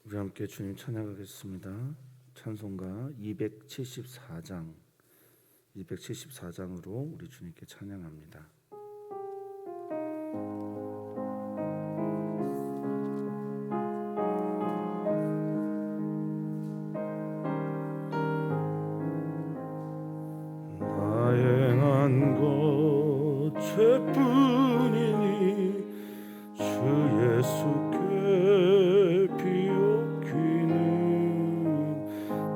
우리 함께 주님 찬양하겠습니다. 찬송가 274장으로 우리 주님께 찬양합니다. 나 행한 것 죄뿐이니 주 예수께 비옵기는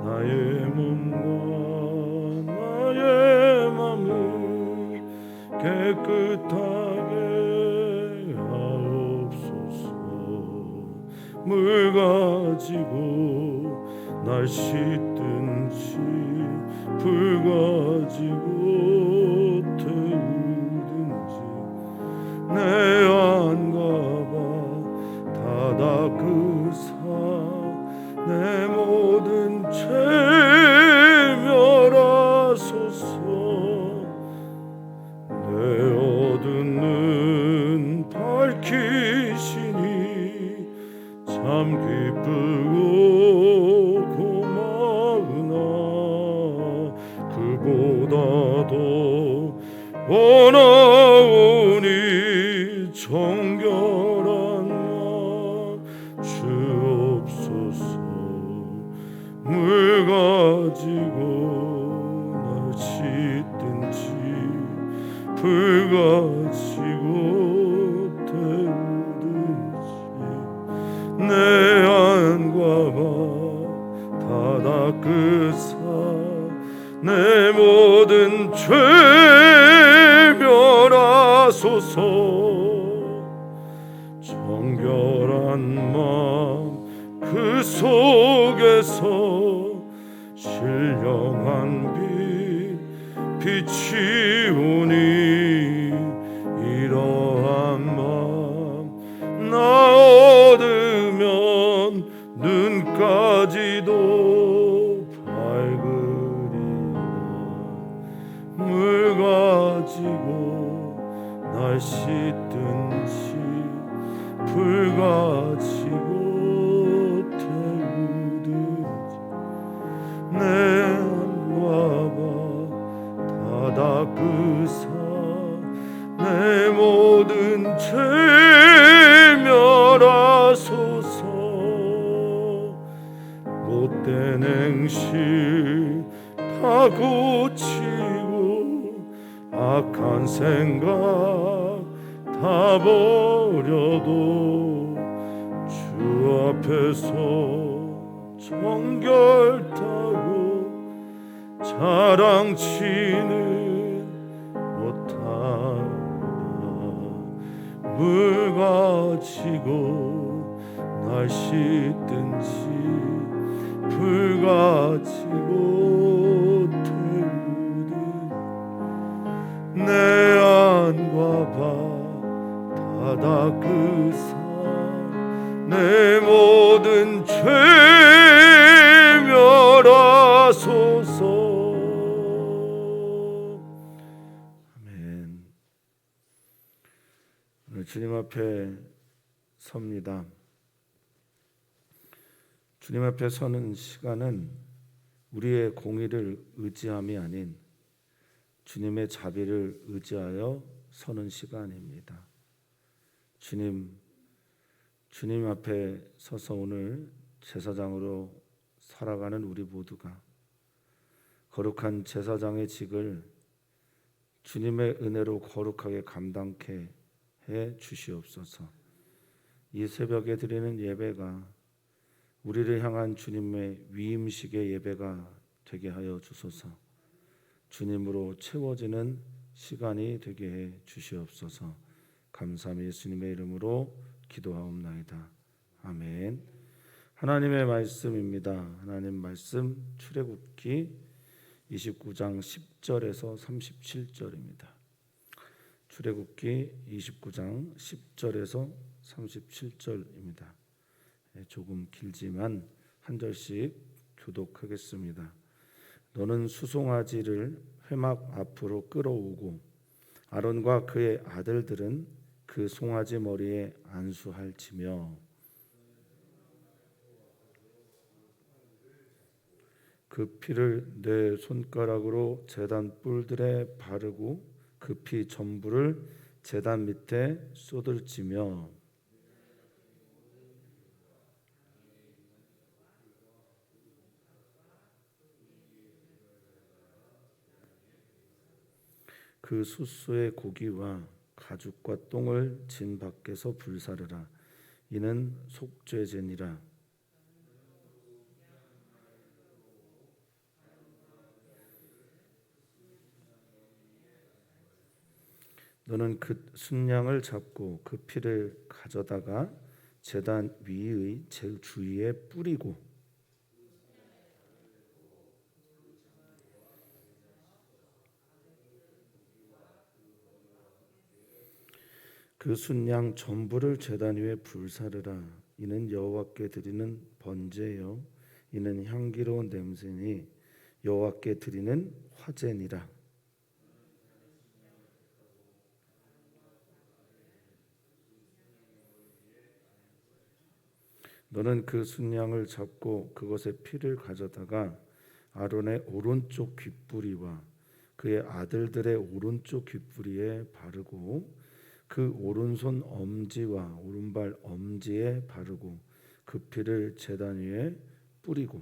나의 몸과 나의 맘을 깨끗하게 하옵소서. 물 가지고 날 씻든지 불 가지고 태우든지 내 안과 다 닦으사 내 모든 죄 멸하소서. 내 어두운 눈 밝히시니 참 기쁘고 고마우나 그보다도 원하오니 정결한 맘 주옵소서. 물 가지고 날 씻든지 불 가지고 태우든지 내 안과 다 닦으사 내 모든 죄 멸하소서. 정결한 마음 그 속에서 신령한 빛이 오니 이러한 마음 나 얻으면 눈까지도 밝으리라. 물 가지고 날 씻든지 불 가지고 태우든지 내 안과 다 닦으사 내 모든 죄 멸하소서. 못된 행실 다 고치고 악한 생각 다 버려도 주 앞에서 정결타고 자랑치는 못하리라. 물 가지고 날 씻든지 불 가지고 태우든지 내 안과 다 닦으사 내 모든 죄 멸하소서. 아멘. 오늘 주님 앞에 섭니다. 주님 앞에 서는 시간은 우리의 공의를 의지함이 아닌 주님의 자비를 의지하여 서는 시간입니다. 주님 앞에 서서 오늘 제사장으로 살아가는 우리 모두가 거룩한 제사장의 직을 주님의 은혜로 거룩하게 감당케 해 주시옵소서. 이 새벽에 드리는 예배가 우리를 향한 주님의 위임식의 예배가 되게 하여 주소서. 주님으로 채워지는 시간이 되게 해 주시옵소서. 감사함이 예수님의 이름으로 기도하옵나이다. 아멘. 하나님의 말씀입니다. 하나님 말씀 출애굽기 29장 10절에서 37절입니다. 출애굽기 29장 10절에서 37절입니다. 조금 길지만 한 절씩 교독하겠습니다. 너는 수송아지를 회막 앞으로 끌어오고 아론과 그의 아들들은 그 송아지 머리에 안수할지며 그 피를 내 손가락으로 제단 뿔들에 바르고 그 피 전부를 제단 밑에 쏟을지며 그 숫소의 고기와 가죽과 똥을 진 밖에서 불사르라. 이는 속죄제니라. 너는 그 순양을 잡고 그 피를 가져다가 제단 위의 제 주위에 뿌리고 그 순양 전부를 제단 위에 불사르라. 이는 여호와께 드리는 번제요 이는 향기로운 냄새니 여호와께 드리는 화제니라. 너는 그 순양을 잡고 그것의 피를 가져다가 아론의 오른쪽 귓부리와 그의 아들들의 오른쪽 귓부리에 바르고 그 오른손 엄지와 오른발 엄지에 바르고 그 피를 제단 위에 뿌리고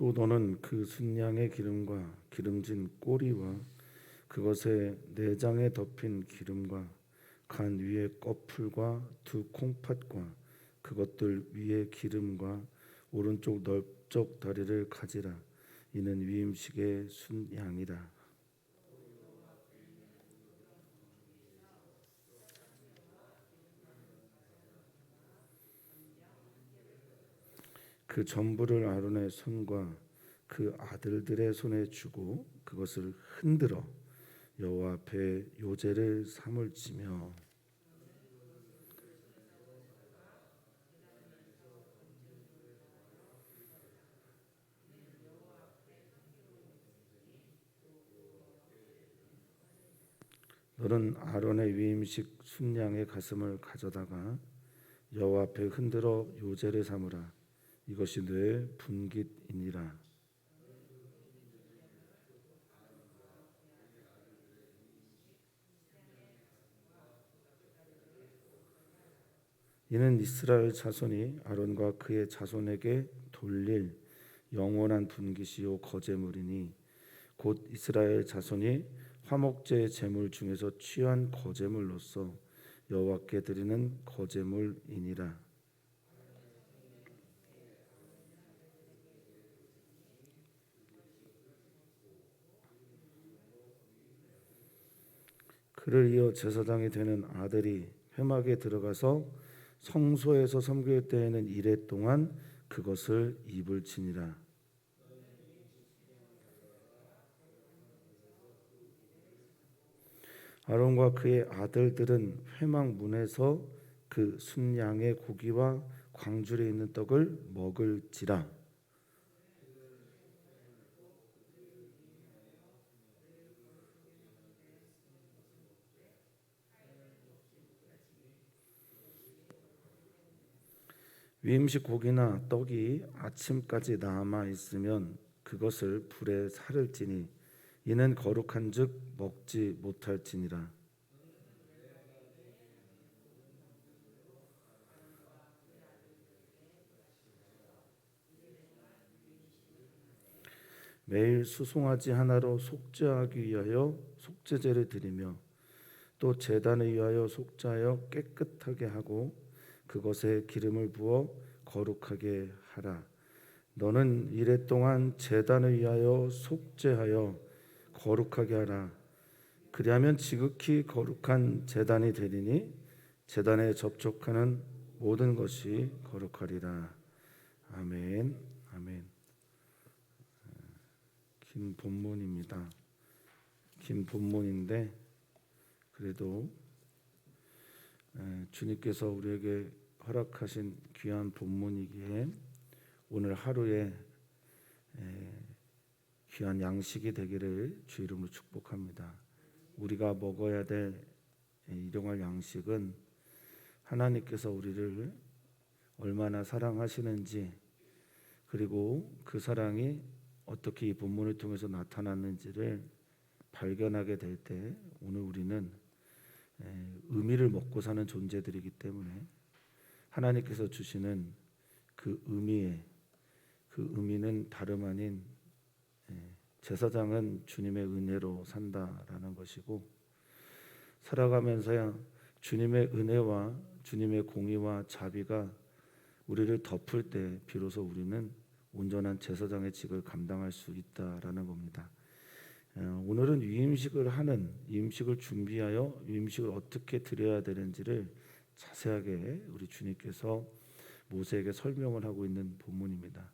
또 너는 그 순양의 기름과 기름진 꼬리와 그것의 내장에 덮인 기름과 간 위에 꺼풀과 두 콩팥과 그것들 위에 기름과 오른쪽 넓적 다리를 가지라. 이는 위임식의 순양이라. 그 전부를 아론의 손과 그 아들들의 손에 주고 그것을 흔들어 여호와 앞에 요제를 삼을지며 너는 아론의 위임식 순양의 가슴을 가져다가 여호와 앞에 흔들어 요제를 삼으라. 이것이 내 분깃이니라. 이는 이스라엘 자손이 아론과 그의 자손에게 돌릴 영원한 분깃이요 거제물이니 곧 이스라엘 자손이 화목제 제물 중에서 취한 거제물로서 여호와께 드리는 거제물이니라. 그를 이어 제사장이 되는 아들이 회막에 들어가서 성소에서 섬길 때에는 이레 동안 그것을 입을지니라. 아론과 그의 아들들은 회막 문에서 그 순양의 고기와 광줄에 있는 떡을 먹을지라. 위임식 고기나 떡이 아침까지 남아 있으면 그것을 불에 살을지니 이는 거룩한즉 먹지 못할지니라. 매일 수송아지 하나로 속죄하기 위하여 속죄제를 드리며 또 제단을 위하여 속죄하여 깨끗하게 하고 그것에 기름을 부어 거룩하게 하라. 너는 이레 동안 제단을 위하여 속죄하여 거룩하게 하라. 그리하면 지극히 거룩한 제단이 되리니 제단에 접촉하는 모든 것이 거룩하리라. 아멘. 아멘. 긴 본문입니다. 긴 본문인데 그래도 주님께서 우리에게 허락하신 귀한 본문이기에 오늘 하루에 귀한 양식이 되기를 주 이름으로 축복합니다. 우리가 먹어야 될 일용할 양식은 하나님께서 우리를 얼마나 사랑하시는지, 그리고 그 사랑이 어떻게 이 본문을 통해서 나타났는지를 발견하게 될 때 오늘 우리는 의미를 먹고 사는 존재들이기 때문에 하나님께서 주시는 그 의미는 다름 아닌 제사장은 주님의 은혜로 산다라는 것이고, 살아가면서야 주님의 은혜와 주님의 공의와 자비가 우리를 덮을 때 비로소 우리는 온전한 제사장의 직을 감당할 수 있다라는 겁니다. 오늘은 위임식을 준비하여 위임식을 어떻게 드려야 되는지를 자세하게 우리 주님께서 모세에게 설명을 하고 있는 본문입니다.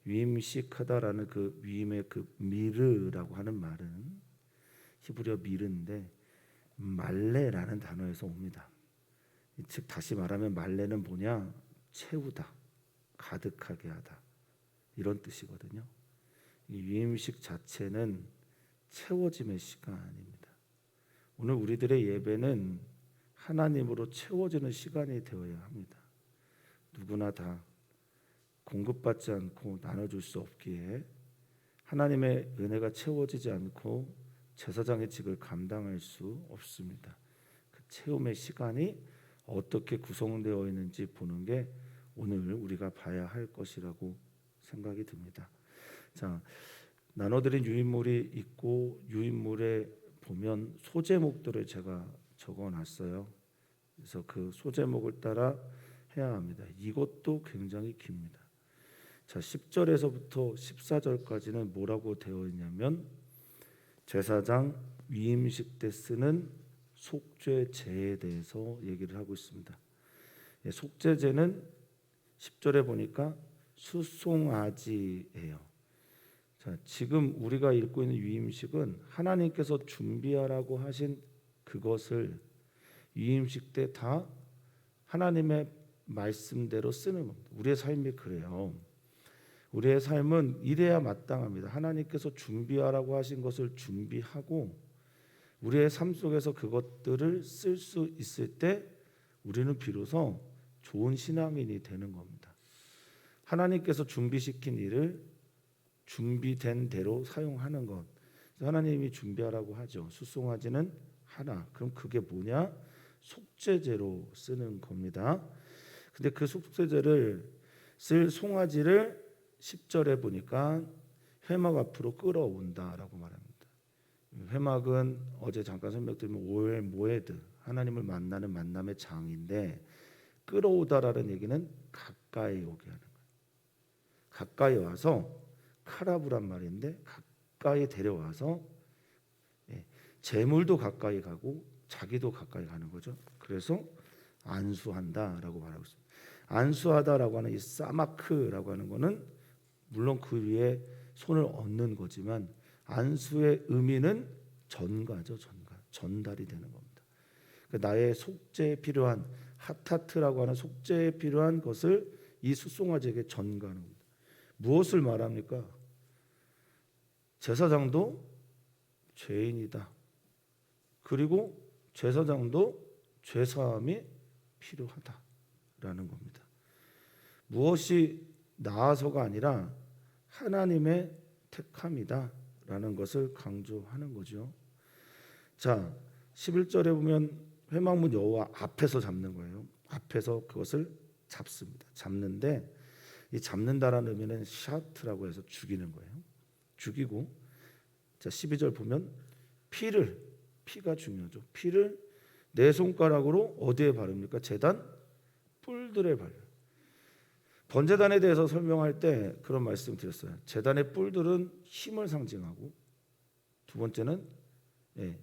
위임식하다라는 그 위임의 그 미르라고 하는 말은 히브리어 미르인데 말레라는 단어에서 옵니다. 즉 다시 말하면 말레는 뭐냐? 채우다, 가득하게 하다, 이런 뜻이거든요. 이 위임식 자체는 채워짐의 시간입니다. 오늘 우리들의 예배는 하나님으로 채워지는 시간이 되어야 합니다. 누구나 다 공급받지 않고 나눠줄 수 없기에 하나님의 은혜가 채워지지 않고 제사장의 직을 감당할 수 없습니다. 그 채움의 시간이 어떻게 구성되어 있는지 보는 게 오늘 우리가 봐야 할 것이라고 생각이 듭니다. 자, 나눠드린 유인물이 있고 유인물에 보면 소제목들을 제가 적어놨어요. 그래서 그 소제목을 따라 해야 합니다. 이것도 굉장히 깁니다. 자, 10절에서부터 14절까지는 뭐라고 되어 있냐면 제사장 위임식 때 쓰는 속죄제에 대해서 얘기를 하고 있습니다. 속죄제는 10절에 보니까 수송아지예요. 자, 지금 우리가 읽고 있는 위임식은 하나님께서 준비하라고 하신 그것을 위임식 때 다 하나님의 말씀대로 쓰는 겁니다. 우리의 삶이 그래요. 우리의 삶은 이래야 마땅합니다. 하나님께서 준비하라고 하신 것을 준비하고 우리의 삶 속에서 그것들을 쓸 수 있을 때 우리는 비로소 좋은 신앙인이 되는 겁니다. 하나님께서 준비시킨 일을 준비된 대로 사용하는 것, 하나님이 준비하라고 하죠. 수송아지는 하나. 그럼 그게 뭐냐? 속죄제로 쓰는 겁니다. 근데 그 속죄제를 쓸 송아지를 10절에 보니까 회막 앞으로 끌어온다라고 말합니다. 회막은 어제 잠깐 설명드리면 오엘 모에드, 하나님을 만나는 만남의 장인데, 끌어오다라는 얘기는 가까이 오게 하는 거예요. 가까이 와서 카라브란 말인데 가까이 데려와서 재물도 가까이 가고 자기도 가까이 가는 거죠. 그래서 안수한다라고 말하고 있습니다. 안수하다라고 하는 이 사마크라고 하는 거는 물론 그 위에 손을 얹는 거지만 안수의 의미는 전가죠. 전달이 되는 겁니다. 나의 속죄에 필요한 하타트라고 하는 속죄에 필요한 것을 이 수송아지에게 전가하는 겁니다. 무엇을 말합니까? 제사장도 죄인이다. 그리고 제사장도 죄사함이 필요하다라는 겁니다. 무엇이 나아서가 아니라 하나님의 택함이다라는 것을 강조하는 거죠. 자, 11절에 보면 회막문 여호와 앞에서 잡는 거예요. 앞에서 그것을 잡습니다. 잡는데 이 잡는다라는 의미는 샤트라고 해서 죽이는 거예요. 죽이고, 자 12절 보면 피가 중요하죠. 피를 네 손가락으로 어디에 바릅니까? 제단 뿔들에 발라요. 번제단에 대해서 설명할 때 그런 말씀 드렸어요. 제단의 뿔들은 힘을 상징하고, 두 번째는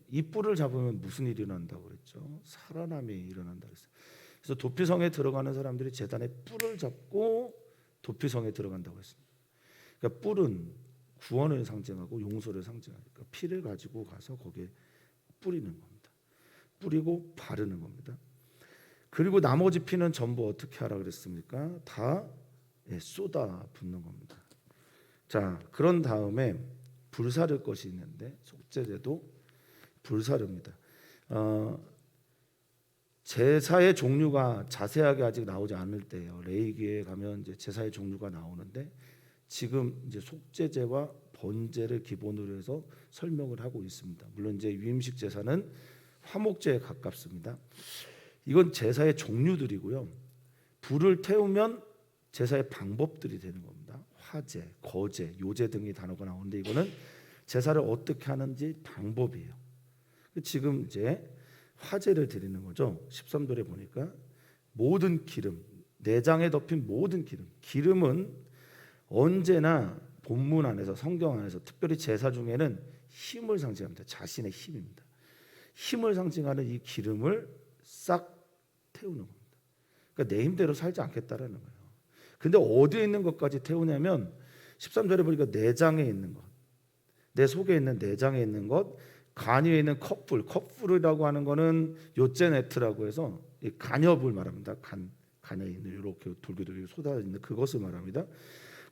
이 뿔을 잡으면 무슨 일이 일어난다고 그랬죠? 살아남이 일어난다고 했어요. 그래서 도피성에 들어가는 사람들이 제단의 뿔을 잡고 도피성에 들어간다고 했습니다. 그러니까 뿔은 구원을 상징하고 용서를 상징하니까 피를 가지고 가서 거기에 뿌리는 겁니다. 뿌리고 바르는 겁니다. 그리고 나머지 피는 전부 어떻게 하라 그랬습니까? 다 쏟아 붓는 겁니다. 자, 그런 다음에 불사를 것이 있는데 속죄제도 불사릅니다. 제사의 종류가 자세하게 아직 나오지 않을 때예요. 레위기에 가면 이제 제사의 종류가 나오는데 지금 이제 속죄제와 번제를 기본으로 해서 설명을 하고 있습니다. 물론 이제 유임식 제사는 화목제에 가깝습니다. 이건 제사의 종류들이고요. 불을 태우면 제사의 방법들이 되는 겁니다. 화제, 거제, 요제 등의 단어가 나오는데 이거는 제사를 어떻게 하는지 방법이에요. 지금 이제 화제를 드리는 거죠. 13절에 보니까 모든 기름, 내장에 덮인 모든 기름. 기름은 언제나 본문 안에서 성경 안에서 특별히 제사 중에는 힘을 상징합니다. 자신의 힘입니다. 힘을 상징하는 이 기름을 싹 태우는 겁니다. 그러니까 내 힘대로 살지 않겠다라는 거예요. 근데 어디에 있는 것까지 태우냐면 13절에 보니까 내장에 있는 것, 내 속에 있는 내장에 있는 것, 간 위에 있는 컵불이라고 하는 거는 요제네트라고 해서 이 간엽을 말합니다. 간에 있는 이렇게 돌기돌기 쏟아져 있는 그것을 말합니다.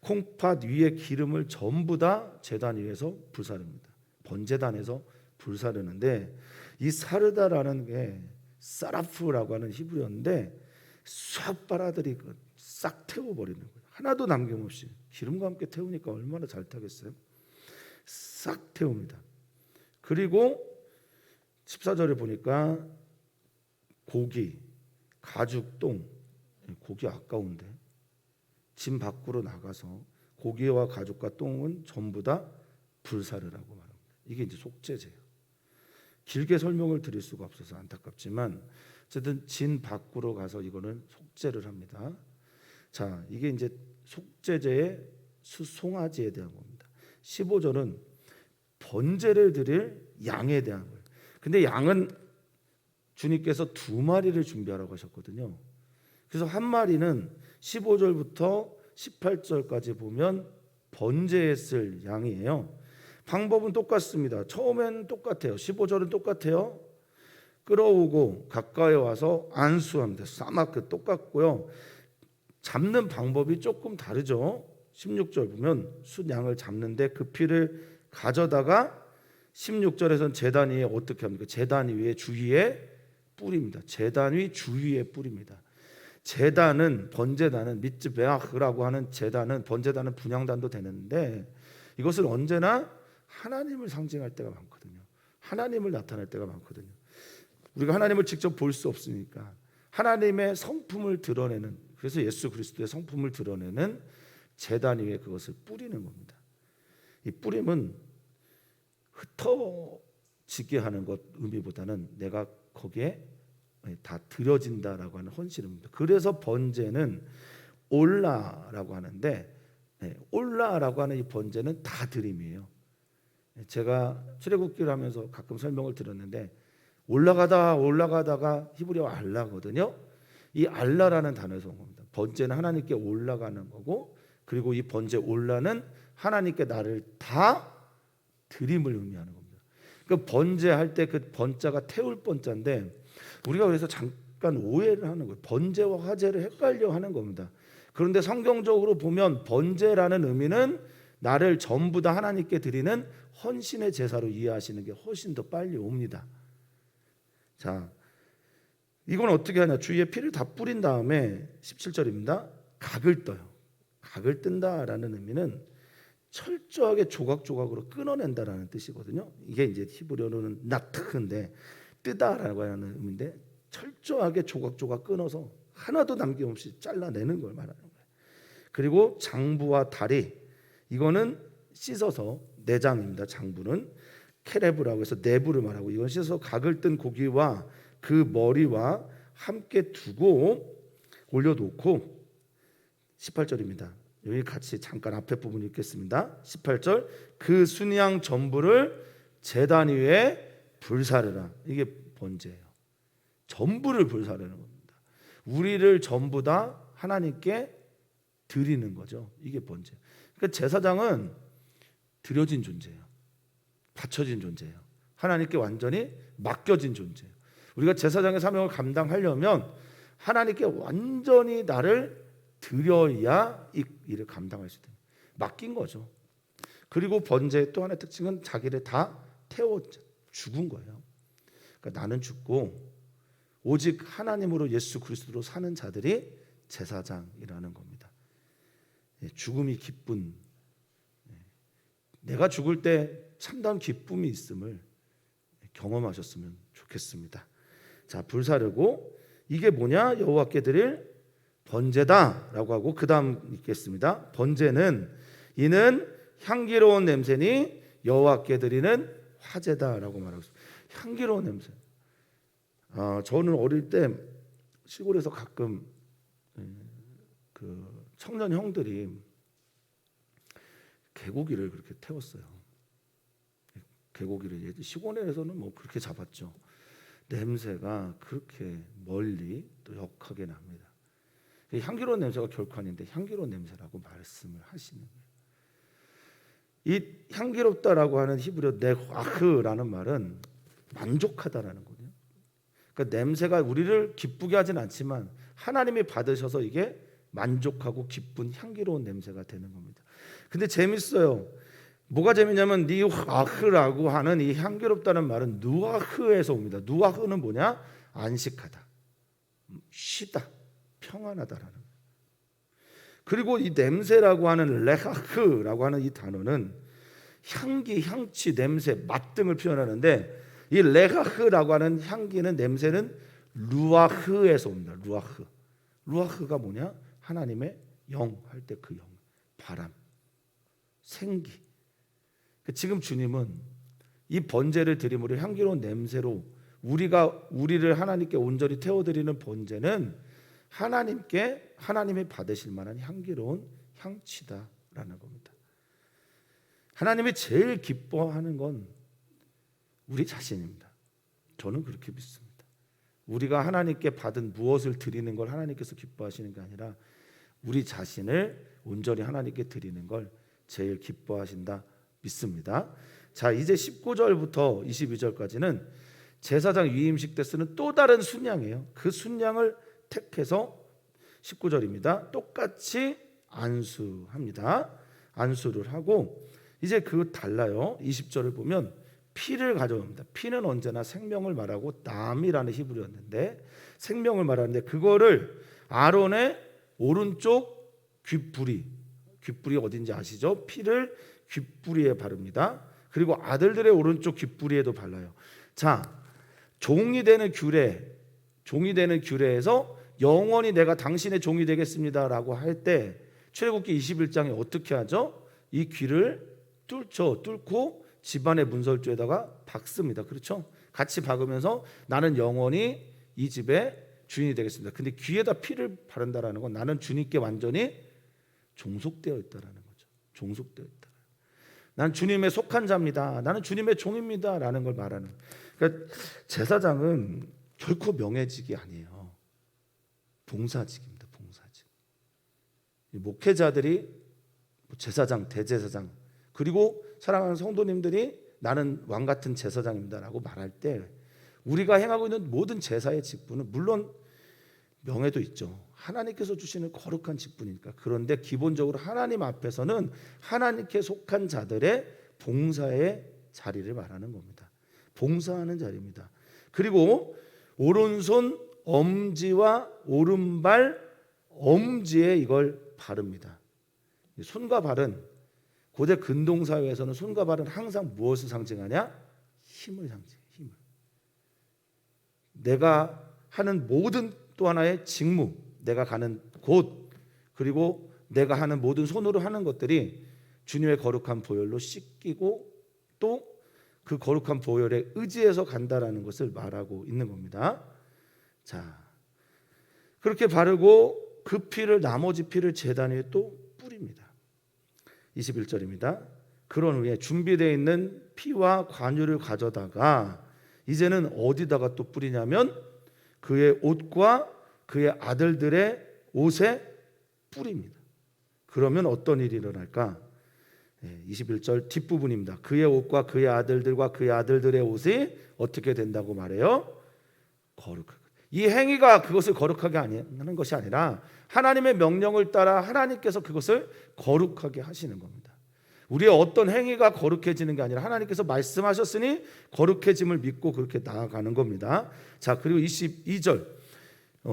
콩팥 위에 기름을 전부 다 제단 위에서 불사릅니다. 번제단에서 불사르는데 이 사르다라는 게 사라프라고 하는 히브리어인데 싹 빨아들이고 싹 태워버리는 거예요. 하나도 남김없이 기름과 함께 태우니까 얼마나 잘 타겠어요. 싹 태웁니다. 그리고 14절에 보니까 고기, 가죽, 똥, 고기 아까운데 짐 밖으로 나가서 고기와 가죽과 똥은 전부 다 불사르라고 말합니다. 이게 이제 속죄제예요. 길게 설명을 드릴 수가 없어서 안타깝지만 어쨌든 진 밖으로 가서 이거는 속죄를 합니다. 자, 이게 이제 속죄제의 수송아지에 대한 겁니다. 15절은 번제를 드릴 양에 대한 거예요. 근데 양은 주님께서 2마리를 준비하라고 하셨거든요. 그래서 한 마리는 15절부터 18절까지 보면 번제했을 양이에요. 방법은 똑같습니다. 처음엔 똑같아요. 15절은 똑같아요. 끌어오고 가까이 와서 안수합니다. 사막 똑같고요. 잡는 방법이 조금 다르죠. 16절 보면 순양을 잡는데 그 피를 가져다가 16절에서는 제단 위에 어떻게 합니까? 제단 위에 주위에 뿌립니다. 제단 위 주위에 뿌립니다. 제단은 번제단은 미츠베아흐라고 하는 제단은 번제단은 분향단도 되는데 이것을 언제나 하나님을 상징할 때가 많거든요. 하나님을 나타낼 때가 많거든요. 우리가 하나님을 직접 볼 수 없으니까 하나님의 성품을 드러내는, 그래서 예수 그리스도의 성품을 드러내는 제단 위에 그것을 뿌리는 겁니다. 이 뿌림은 흩어지게 하는 것 의미보다는 내가 거기에 다 드려진다라고 하는 헌신입니다. 그래서 번제는 올라라고 하는데 올라라고 하는 이 번제는 다 드림이에요. 제가 출애굽기를 하면서 가끔 설명을 드렸는데 올라가다가 히브리어 알라거든요. 이 알라라는 단어에서 온 겁니다. 번제는 하나님께 올라가는 거고, 그리고 이 번제 올라는 하나님께 나를 다 드림을 의미하는 겁니다. 그 번제할 때 그 번자가 태울 번자인데 우리가 그래서 잠깐 오해를 하는 거예요. 번제와 화제를 헷갈려 하는 겁니다. 그런데 성경적으로 보면 번제라는 의미는 나를 전부 다 하나님께 드리는 헌신의 제사로 이해하시는 게 훨씬 더 빨리 옵니다. 자, 이건 어떻게 하냐? 주위에 피를 다 뿌린 다음에 17절입니다. 각을 떠요. 각을 뜬다라는 의미는 철저하게 조각조각으로 끊어낸다라는 뜻이거든요. 이게 이제 히브리어로는 나트인데 뜨다라고 하는 의미인데 철저하게 조각조각 끊어서 하나도 남김없이 잘라내는 걸 말하는 거예요. 그리고 장부와 다리, 이거는 씻어서 내장입니다. 장부는 케레브라고 해서 내부를 말하고, 이건 씻어서 각을 뜬 고기와 그 머리와 함께 두고 올려놓고 18절입니다. 여기 같이 잠깐 앞에 부분 읽겠습니다. 18절, 그 순양 전부를 제단 위에 불사르라. 이게 번제예요. 전부를 불사르는 겁니다. 우리를 전부 다 하나님께 드리는 거죠. 이게 번제. 그러니까 제사장은 드려진 존재예요. 바쳐진 존재예요. 하나님께 완전히 맡겨진 존재예요. 우리가 제사장의 사명을 감당하려면 하나님께 완전히 나를 드려야 이 일을 감당할 수 있다. 맡긴 거죠. 그리고 번제의 또 하나의 특징은 자기를 다 태워 죽은 거예요. 그러니까 나는 죽고 오직 하나님으로 예수 그리스도로 사는 자들이 제사장이라는 겁니다. 죽음이 기쁜, 내가 죽을 때 참다운 기쁨이 있음을 경험하셨으면 좋겠습니다. 자, 불사르고 이게 뭐냐? 여호와께 드릴 번제다라고 하고 그 다음 읽겠습니다. 번제는 이는 향기로운 냄새니 여호와께 드리는 화제다라고 말하고 있습니다. 향기로운 냄새. 저는 어릴 때 시골에서 가끔 그 청년 형들이 개고기를 그렇게 태웠어요. 개고기를 시골에서는 뭐 그렇게 잡았죠. 냄새가 그렇게 멀리 또 역하게 납니다. 향기로운 냄새가 결코 아닌데 향기로운 냄새라고 말씀을 하시는 거예요. 이 향기롭다라고 하는 히브리어 네화흐라는 말은 만족하다라는 거예요. 그러니까 냄새가 우리를 기쁘게 하진 않지만 하나님이 받으셔서 이게 만족하고 기쁜 향기로운 냄새가 되는 겁니다. 근데 재밌어요. 뭐가 재밌냐면 니화흐라고 하는 이 향기롭다는 말은 누아흐에서 옵니다. 누아흐는 뭐냐? 안식하다, 쉬다, 평안하다라는 거예요. 그리고 이 냄새라고 하는 레하흐라고 하는 이 단어는 향기, 향취, 냄새, 맛 등을 표현하는데 이 레하흐라고 하는 향기는 냄새는 루아흐에서 옵니다. 루아흐. 루아흐가 뭐냐? 하나님의 영 할 때 그 영, 바람, 생기. 지금 주님은 이 번제를 드림으로 향기로운 냄새로 우리를 하나님께 온전히 태워드리는 번제는 하나님이 받으실 만한 향기로운 향취다라는 겁니다. 하나님이 제일 기뻐하는 건 우리 자신입니다. 저는 그렇게 믿습니다. 우리가 하나님께 받은 무엇을 드리는 걸 하나님께서 기뻐하시는 게 아니라 우리 자신을 온전히 하나님께 드리는 걸 제일 기뻐하신다 믿습니다. 자, 이제 19절부터 22절까지는 제사장 위임식 때 쓰는 또 다른 순양이에요. 그 순양을 택해서 19절입니다. 똑같이 안수합니다. 안수를 하고 이제 그 달라요. 20절을 보면 피를 가져옵니다. 피는 언제나 생명을 말하고 남이라는 히브리어였는데 생명을 말하는데 그거를 아론의 오른쪽 귓부리 어딘지 아시죠? 피를 귓부리에 바릅니다. 그리고 아들들의 오른쪽 귓부리에도 발라요. 자, 종이 되는 규례에서 영원히 내가 당신의 종이 되겠습니다라고 할 때 출애굽기 21장에 어떻게 하죠? 이 귀를 뚫고 집안의 문설주에다가 박습니다. 그렇죠? 같이 박으면서 나는 영원히 이 집의 주인이 되겠습니다. 근데 귀에다 피를 바른다라는 건 나는 주님께 완전히 종속되어 있다라는 거죠. 종속되어 있다. 난 주님의 속한 자입니다. 나는 주님의 종입니다라는 걸 말하는. 그러니까 제사장은 결코 명예직이 아니에요. 봉사직입니다. 봉사직. 목회자들이 제사장, 대제사장 그리고 사랑하는 성도님들이 나는 왕 같은 제사장입니다라고 말할 때 우리가 행하고 있는 모든 제사의 직분은 물론 명예도 있죠. 하나님께서 주시는 거룩한 직분이니까. 그런데 기본적으로 하나님 앞에서는 하나님께 속한 자들의 봉사의 자리를 말하는 겁니다. 봉사하는 자리입니다. 그리고 오른손 엄지와 오른발 엄지에 이걸 바릅니다. 손과 발은 고대 근동사회에서는 손과 발은 항상 무엇을 상징하냐? 힘을 상징해. 힘을. 내가 하는 모든 또 하나의 직무, 내가 가는 곳, 그리고 내가 하는 모든 손으로 하는 것들이 주님의 거룩한 보혈로 씻기고 또 그 거룩한 보혈에 의지해서 간다라는 것을 말하고 있는 겁니다. 자, 그렇게 바르고 그 피를 나머지 피를 제단 위에 또 뿌립니다. 21절입니다. 그런 후에 준비되어 있는 피와 관유를 가져다가 이제는 어디다가 또 뿌리냐면 그의 옷과 그의 아들들의 옷에 뿌립니다. 그러면 어떤 일이 일어날까? 21절 뒷부분입니다. 그의 옷과 그의 아들들과 그의 아들들의 옷이 어떻게 된다고 말해요? 거룩하고. 이 행위가 그것을 거룩하게 하는 것이 아니라 하나님의 명령을 따라 하나님께서 그것을 거룩하게 하시는 겁니다. 우리의 어떤 행위가 거룩해지는 게 아니라 하나님께서 말씀하셨으니 거룩해짐을 믿고 그렇게 나아가는 겁니다. 자, 그리고 22절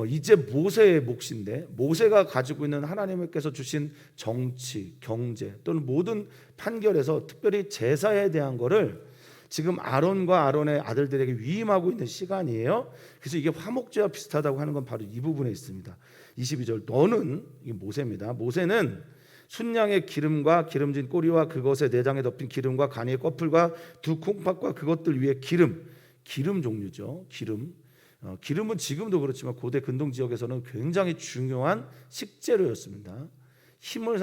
이제 모세의 몫인데, 모세가 가지고 있는 하나님께서 주신 정치, 경제 또는 모든 판결에서 특별히 제사에 대한 거를 지금 아론과 아론의 아들들에게 위임하고 있는 시간이에요. 그래서 이게 화목제와 비슷하다고 하는 건 바로 이 부분에 있습니다. 22절 너는, 이게 모세입니다. 모세는 순양의 기름과 기름진 꼬리와 그것의 내장에 덮인 기름과 가니의 껍질과 두 콩팥과 그것들 위에 기름 종류죠. 기름은 지금도 그렇지만 고대 근동 지역에서는 굉장히 중요한 식재료였습니다. 힘을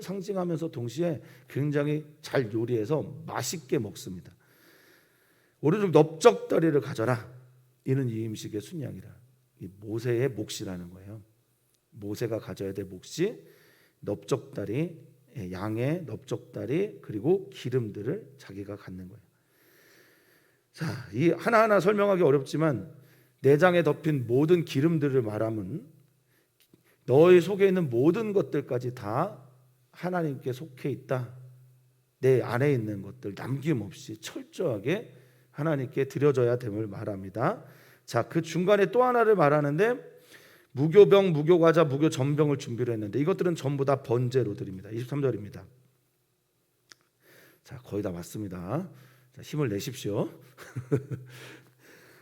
상징하면서 동시에 굉장히 잘 요리해서 맛있게 먹습니다. 오른쪽 넓적다리를 가져라. 이는 이 음식의 순양이라. 이 모세의 몫이라는 거예요. 모세가 가져야 될 몫이 넓적다리, 양의 넓적다리 그리고 기름들을 자기가 갖는 거예요. 자, 이 하나하나 설명하기 어렵지만 내장에 덮인 모든 기름들을 말하면 너희 속에 있는 모든 것들까지 다 하나님께 속해 있다. 내 안에 있는 것들 남김없이 철저하게 하나님께 드려져야 됨을 말합니다. 자, 그 중간에 또 하나를 말하는데 무교병, 무교과자, 무교전병을 준비를 했는데 이것들은 전부 다 번제로 드립니다. 23절입니다. 자, 거의 다 맞습니다. 자, 힘을 내십시오.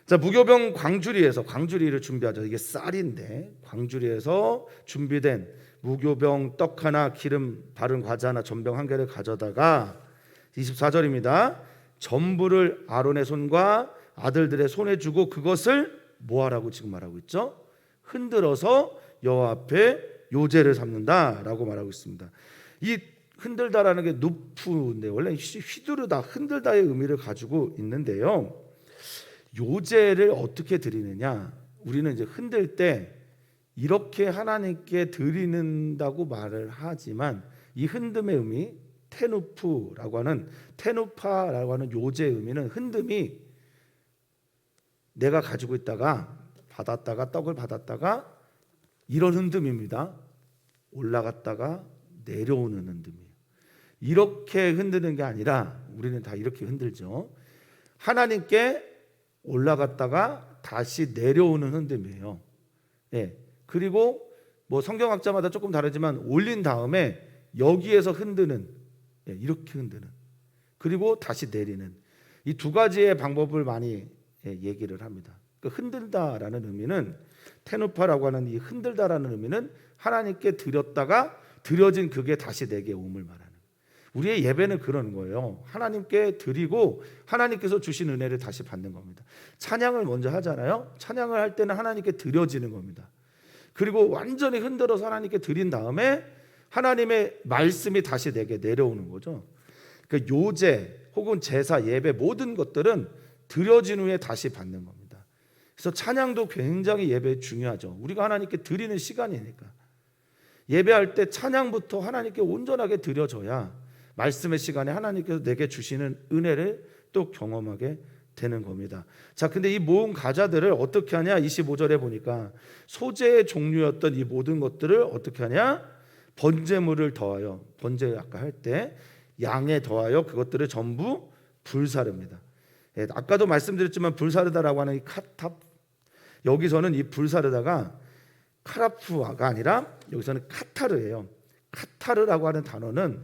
자, 무교병 광주리를 준비하죠. 이게 쌀인데 광주리에서 준비된 무교병 떡 하나, 기름 바른 과자 하나, 전병 한 개를 가져다가 24절입니다. 전부를 아론의 손과 아들들의 손에 주고 그것을 뭐하라고 지금 말하고 있죠? 흔들어서 여호와 앞에 요제를 삼는다라고 말하고 있습니다. 이 흔들다라는 게 누프인데 원래 휘두르다, 흔들다의 의미를 가지고 있는데요. 요제를 어떻게 드리느냐? 우리는 이제 흔들 때 이렇게 하나님께 드리는다고 말을 하지만 이 흔듦의 의미 테누파라고 하는 요제의 의미는 흔듦이 내가 가지고 있다가 받았다가 떡을 받았다가 이런 흔듦입니다. 올라갔다가 내려오는 흔듦이에요. 이렇게 흔드는 게 아니라 우리는 다 이렇게 흔들죠. 하나님께 올라갔다가 다시 내려오는 흔듦이에요. 예. 그리고 뭐 성경학자마다 조금 다르지만 올린 다음에 여기에서 흔드는, 예, 이렇게 흔드는, 그리고 다시 내리는 이 두 가지의 방법을 많이 얘기를 합니다. 그 흔들다라는 의미는 테누파라고 하는 이 흔들다라는 의미는 하나님께 드렸다가 드려진 그게 다시 내게 오음을 말하는. 우리의 예배는 그런 거예요. 하나님께 드리고 하나님께서 주신 은혜를 다시 받는 겁니다. 찬양을 먼저 하잖아요. 찬양을 할 때는 하나님께 드려지는 겁니다. 그리고 완전히 흔들어서 하나님께 드린 다음에 하나님의 말씀이 다시 내게 내려오는 거죠. 그 요제 혹은 제사, 예배 모든 것들은 드려진 후에 다시 받는 겁니다. 그래서 찬양도 굉장히 예배에 중요하죠. 우리가 하나님께 드리는 시간이니까. 예배할 때 찬양부터 하나님께 온전하게 드려져야 말씀의 시간에 하나님께서 내게 주시는 은혜를 또 경험하게 되는 겁니다. 자, 근데 이 모은 과자들을 어떻게 하냐? 25절에 보니까 소재의 종류였던 이 모든 것들을 어떻게 하냐? 번제물을 더하여, 번제 아까 할 때 양에 더하여 그것들을 전부 불사릅니다. 예, 아까도 말씀드렸지만 불사르다라고 하는 이 카탑, 여기서는 이 불사르다가 카라프가 아니라 여기서는 카타르예요. 카타르라고 하는 단어는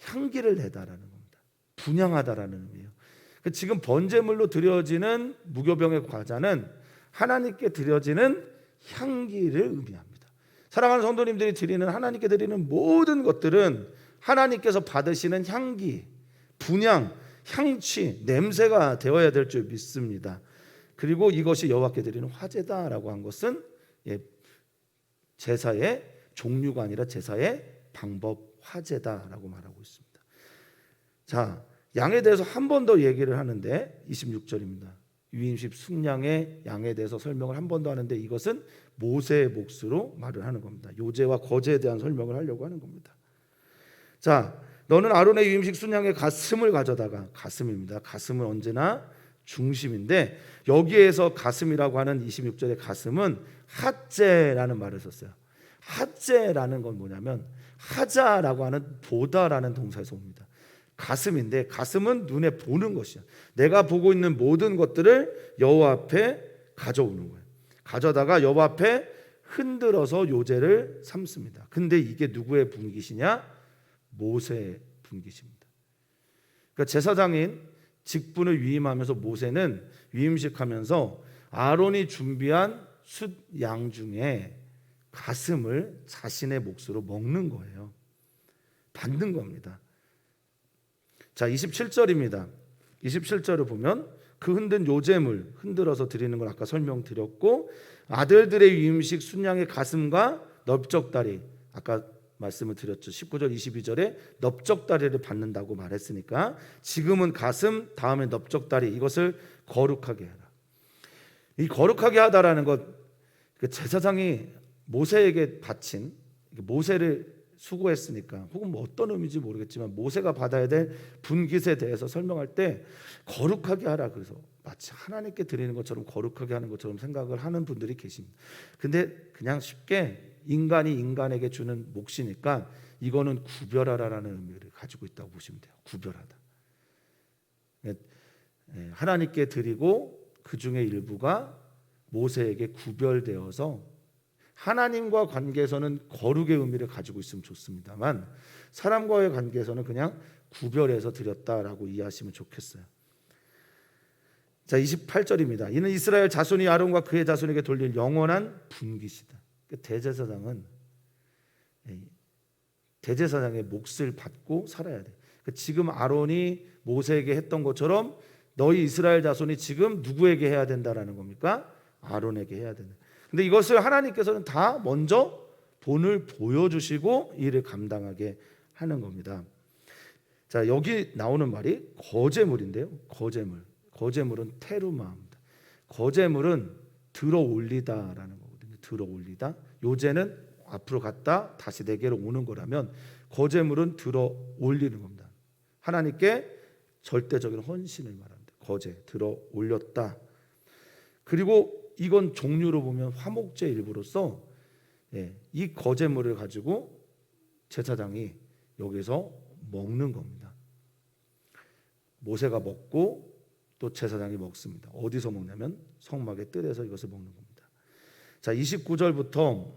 향기를 내다라는 겁니다. 분향하다라는 의미예요. 지금 번제물로 드려지는 무교병의 과자는 하나님께 드려지는 향기를 의미합니다. 사랑하는 성도님들이 드리는, 하나님께 드리는 모든 것들은 하나님께서 받으시는 향기, 분향, 향취, 냄새가 되어야 될 줄 믿습니다. 그리고 이것이 여호와께 드리는 화제다라고 한 것은 제사의 종류가 아니라 제사의 방법, 화제다라고 말하고 있습니다. 자, 양에 대해서 한 번 더 얘기를 하는데 26절입니다. 유임식 순양의 양에 대해서 설명을 한 번 더 하는데 이것은 모세의 몫으로 말을 하는 겁니다. 요제와 거제에 대한 설명을 하려고 하는 겁니다. 자, 너는 아론의 유임식 순양의 가슴을 가져다가, 가슴입니다. 가슴은 언제나 중심인데 여기에서 가슴이라고 하는 26절의 가슴은 하제라는 말을 썼어요. 하제라는 건 뭐냐면 하자라고 하는 보다라는 동사에서 옵니다. 가슴인데 가슴은 눈에 보는 것이야. 내가 보고 있는 모든 것들을 여호와 앞에 가져오는 거예요. 가져다가 여호와 앞에 흔들어서 요제를 삼습니다. 근데 이게 누구의 분깃이냐? 모세의 분깃입니다. 그러니까 제사장인 직분을 위임하면서 모세는 위임식하면서 아론이 준비한 숫양 중에 가슴을 자신의 몫으로 먹는 거예요. 받는 겁니다. 자, 27절입니다. 27절을 보면 그 흔든 요제물 흔들어서 드리는 걸 아까 설명드렸고, 아들들의 위임식 순양의 가슴과 넓적다리, 아까 말씀을 드렸죠. 19절 22절에 넓적다리를 받는다고 말했으니까 지금은 가슴, 다음에 넓적다리, 이것을 거룩하게 해라. 이 거룩하게 하다라는 것, 제사장이 모세에게 바친, 모세를 수고했으니까, 혹은 뭐 어떤 의미인지 모르겠지만 모세가 받아야 될 분깃에 대해서 설명할 때 거룩하게 하라, 그래서 마치 하나님께 드리는 것처럼 거룩하게 하는 것처럼 생각을 하는 분들이 계십니다. 근데 그냥 쉽게 인간이 인간에게 주는 몫이니까 이거는 구별하라라는 의미를 가지고 있다고 보시면 돼요. 구별하다. 하나님께 드리고 그 중에 일부가 모세에게 구별되어서 하나님과 관계에서는 거룩의 의미를 가지고 있으면 좋습니다만 사람과의 관계에서는 그냥 구별해서 드렸다라고 이해하시면 좋겠어요. 자, 28절입니다. 이는 이스라엘 자손이 아론과 그의 자손에게 돌릴 영원한 분깃이다. 대제사장의 몫을 받고 살아야 돼. 지금 아론이 모세에게 했던 것처럼 너희 이스라엘 자손이 지금 누구에게 해야 된다라는 겁니까? 아론에게 해야 된다. 근데 이것을 하나님께서는 다 먼저 본을 보여주시고 이를 감당하게 하는 겁니다. 자, 여기 나오는 말이 거제물인데요. 거제물은 테루마입니다. 거제물은 들어 올리다라는 거거든요. 들어 올리다. 요제는 앞으로 갔다 다시 내게로 오는 거라면 거제물은 들어 올리는 겁니다. 하나님께 절대적인 헌신을 말합니다. 거제, 들어 올렸다. 그리고 이건 종류로 보면 화목제 일부로서 이 거제물을 가지고 제사장이 여기서 먹는 겁니다. 모세가 먹고 또 제사장이 먹습니다. 어디서 먹냐면 성막의 뜰에서 이것을 먹는 겁니다. 자, 29절부터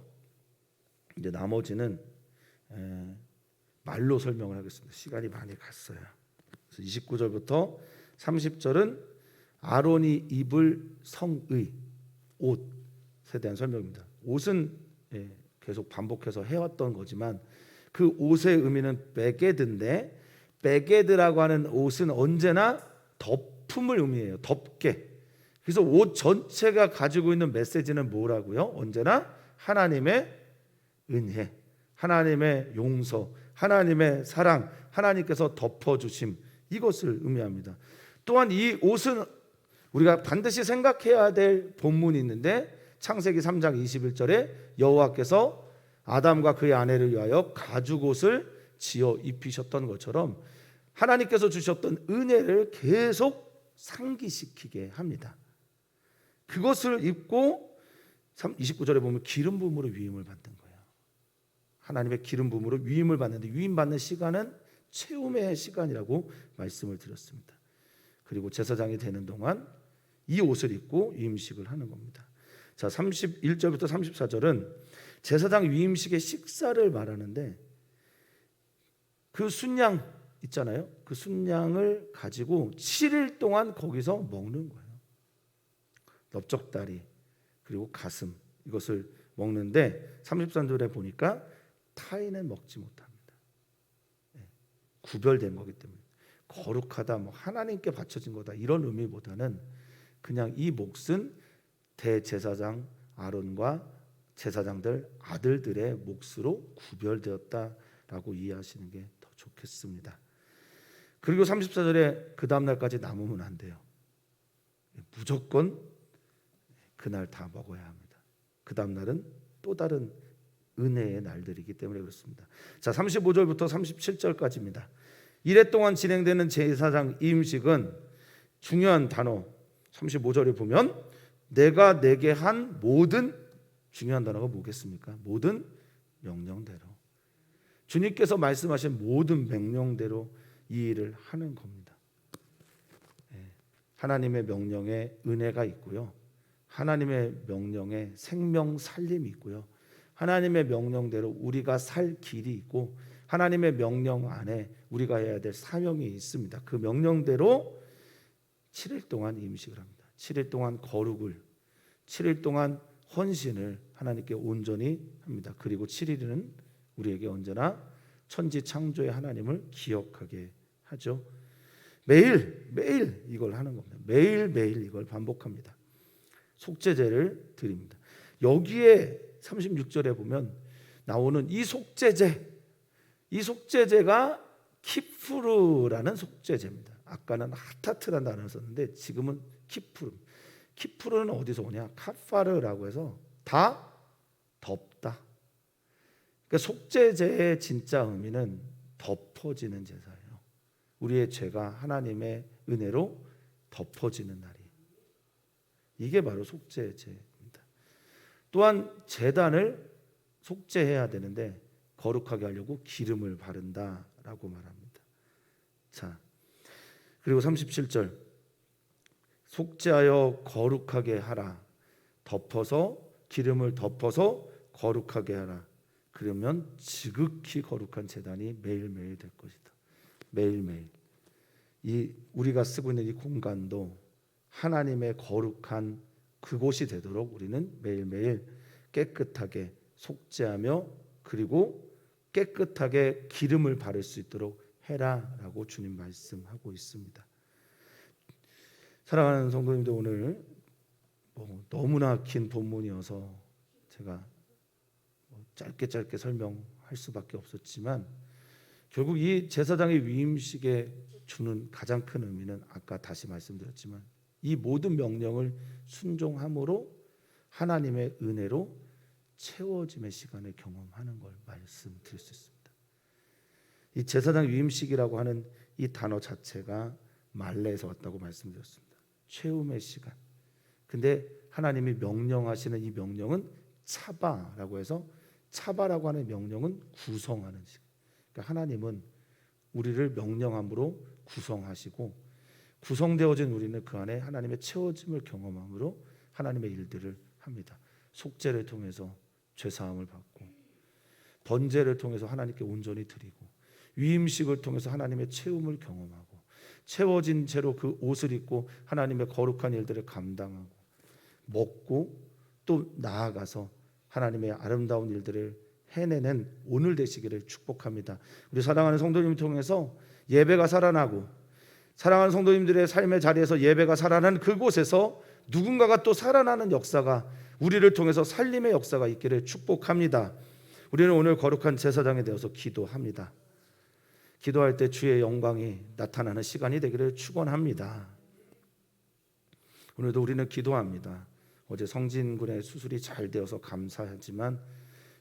이제 나머지는 말로 설명을 하겠습니다. 시간이 많이 갔어요. 그래서 29절부터 30절은 아론이 입을 성의 옷에 대한 설명입니다. 옷은 계속 반복해서 해왔던 거지만 그 옷의 의미는 베게드인데, 베게드라고 하는 옷은 언제나 덮음을 의미해요. 덮게. 그래서 옷 전체가 가지고 있는 메시지는 뭐라고요? 언제나 하나님의 은혜, 하나님의 용서, 하나님의 사랑, 하나님께서 덮어주심, 이것을 의미합니다. 또한 이 옷은 우리가 반드시 생각해야 될 본문이 있는데, 창세기 3장 21절에 여호와께서 아담과 그의 아내를 위하여 가죽옷을 지어 입히셨던 것처럼 하나님께서 주셨던 은혜를 계속 상기시키게 합니다. 그것을 입고 29절에 보면 기름 부음으로 위임을 받는 거예요. 하나님의 기름 부음으로 위임을 받는데, 위임 받는 시간은 체험의 시간이라고 말씀을 드렸습니다. 그리고 제사장이 되는 동안 이 옷을 입고 위임식을 하는 겁니다. 자, 31절부터 34절은 제사장 위임식의 식사를 말하는데, 그 순양 있잖아요. 그 순양을 가지고 7일 동안 거기서 먹는 거예요. 넓적다리 그리고 가슴, 이것을 먹는데 33절에 보니까 타인은 먹지 못합니다. 구별된 거기 때문에 거룩하다, 뭐 하나님께 바쳐진 거다, 이런 의미보다는 그냥 이 몫은 대제사장 아론과 제사장들 아들들의 몫으로 구별되었다라고 이해하시는 게 더 좋겠습니다. 그리고 34절에 그 다음 날까지 남으면 안 돼요. 무조건 그날 다 먹어야 합니다. 그 다음 날은 또 다른 은혜의 날들이기 때문에 그렇습니다. 자, 35절부터 37절까지입니다. 이래 동안 진행되는 제사장 임식은 중요한 단어, 35절에 보면 내가 내게 한 모든, 중요한 단어가 뭐겠습니까? 모든 명령대로. 주님께서 말씀하신 모든 명령대로 이 일을 하는 겁니다. 하나님의 명령에 은혜가 있고요. 하나님의 명령에 생명 살림이 있고요. 하나님의 명령대로 우리가 살 길이 있고 하나님의 명령 안에 우리가 해야 될 사명이 있습니다. 그 명령대로 7일 동안 임식을 합니다. 7일 동안 거룩을, 7일 동안 헌신을 하나님께 온전히 합니다. 그리고 7일은 우리에게 언제나 천지 창조의 하나님을 기억하게 하죠. 매일 이걸 하는 겁니다. 매일 이걸 반복합니다. 속죄제를 드립니다. 여기에 36절에 보면 나오는 이 속죄제가 키푸르라는 속죄제입니다. 아까는 하타트라는 단어를 썼는데 지금은 키푸르. 키푸르는 어디서 오냐? 카파르라고 해서 다 덮다. 그러니까 속죄제의 진짜 의미는 덮어지는 제사예요. 우리의 죄가 하나님의 은혜로 덮어지는 날이. 이게 바로 속죄제입니다. 또한 제단을 속죄해야 되는데 거룩하게 하려고 기름을 바른다라고 말합니다. 자, 그리고 37절 속죄하여 거룩하게 하라. 덮어서 기름을 덮어서 거룩하게 하라. 그러면 지극히 거룩한 제단이 매일매일 될 것이다. 매일매일. 이 우리가 쓰고 있는 이 공간도 하나님의 거룩한 그곳이 되도록 우리는 매일매일 깨끗하게 속죄하며 그리고 깨끗하게 기름을 바를 수 있도록 해라라고 주님 말씀하고 있습니다. 사랑하는 성도님들, 오늘 너무나 긴 본문이어서 제가 짧게 설명할 수밖에 없었지만 결국 이 제사장의 위임식에 주는 가장 큰 의미는 아까 다시 말씀드렸지만 이 모든 명령을 순종함으로 하나님의 은혜로 채워짐의 시간을 경험하는 걸 말씀드릴 수 있습니다. 이 제사장 위임식이라고 하는 이 단어 자체가 말레에서 왔다고 말씀드렸습니다. 채움의 시간. 근데 하나님이 명령하시는 이 명령은 차바라고 해서 차바라고 하는 명령은 구성하는 시간. 그러니까 하나님은 우리를 명령함으로 구성하시고 구성되어진 우리는 그 안에 하나님의 채워짐을 경험함으로 하나님의 일들을 합니다. 속죄를 통해서 죄사함을 받고 번제를 통해서 하나님께 온전히 드리고 위임식을 통해서 하나님의 채움을 경험하고 채워진 채로 그 옷을 입고 하나님의 거룩한 일들을 감당하고 먹고 또 나아가서 하나님의 아름다운 일들을 해내는 오늘 되시기를 축복합니다. 우리 사랑하는 성도님을 통해서 예배가 살아나고 사랑하는 성도님들의 삶의 자리에서 예배가 살아나는 그곳에서 누군가가 또 살아나는 역사가 우리를 통해서 살림의 역사가 있기를 축복합니다. 우리는 오늘 거룩한 제사장이 되어서 기도합니다. 기도할 때 주의 영광이 나타나는 시간이 되기를 축원합니다. 오늘도 우리는 기도합니다. 어제 성진군의 수술이 잘 되어서 감사하지만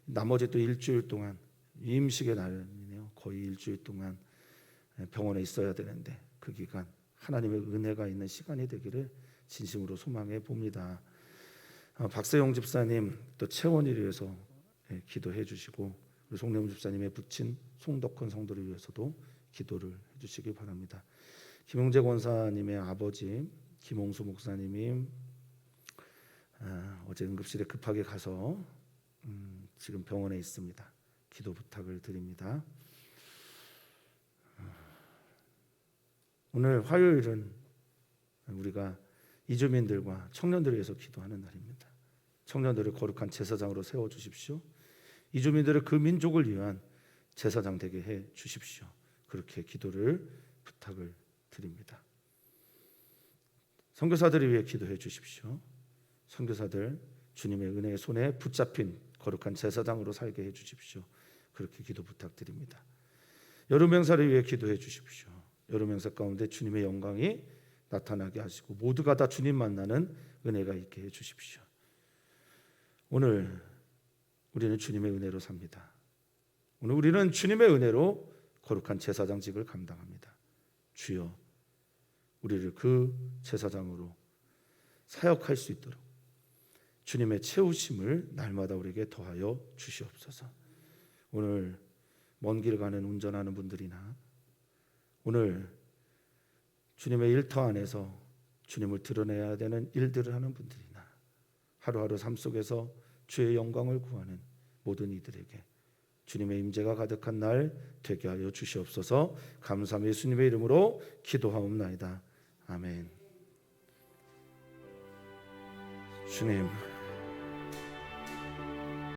나머지 또 일주일 동안 임식의 날이네요. 거의 일주일 동안 병원에 있어야 되는데 그 기간 하나님의 은혜가 있는 시간이 되기를 진심으로 소망해 봅니다. 박세용 집사님 또 체원을 위해서 기도해 주시고 우리 송래문 집사님의 부친 송덕헌 성도를 위해서도 기도를 해주시기 바랍니다. 김용재 권사님의 아버지 김홍수 목사님이 어제 응급실에 급하게 가서 지금 병원에 있습니다. 기도 부탁을 드립니다. 오늘 화요일은 우리가 이주민들과 청년들을 위해서 기도하는 날입니다. 청년들을 거룩한 제사장으로 세워주십시오. 이주민들을 그 민족을 위한 제사장 되게 해 주십시오. 그렇게 기도를 부탁을 드립니다. 선교사들을 위해 기도해 주십시오. 선교사들 주님의 은혜의 손에 붙잡힌 거룩한 제사장으로 살게 해 주십시오. 그렇게 기도 부탁드립니다. 여름 행사를 위해 기도해 주십시오. 여름 행사 가운데 주님의 영광이 나타나게 하시고 모두가 다 주님 만나는 은혜가 있게 해 주십시오. 오늘 우리는 주님의 은혜로 삽니다. 오늘 우리는 주님의 은혜로 거룩한 제사장직을 감당합니다. 주여 우리를 그 제사장으로 사역할 수 있도록 주님의 채우심을 날마다 우리에게 더하여 주시옵소서. 오늘 먼 길 가는 운전하는 분들이나 오늘 주님의 일터 안에서 주님을 드러내야 되는 일들을 하는 분들이나 하루하루 삶 속에서 주의 영광을 구하는 모든 이들에게 주님의 임재가 가득한 날 되게 하여 주시옵소서. 감사함 예수님의 이름으로 기도하옵나이다. 아멘. 주님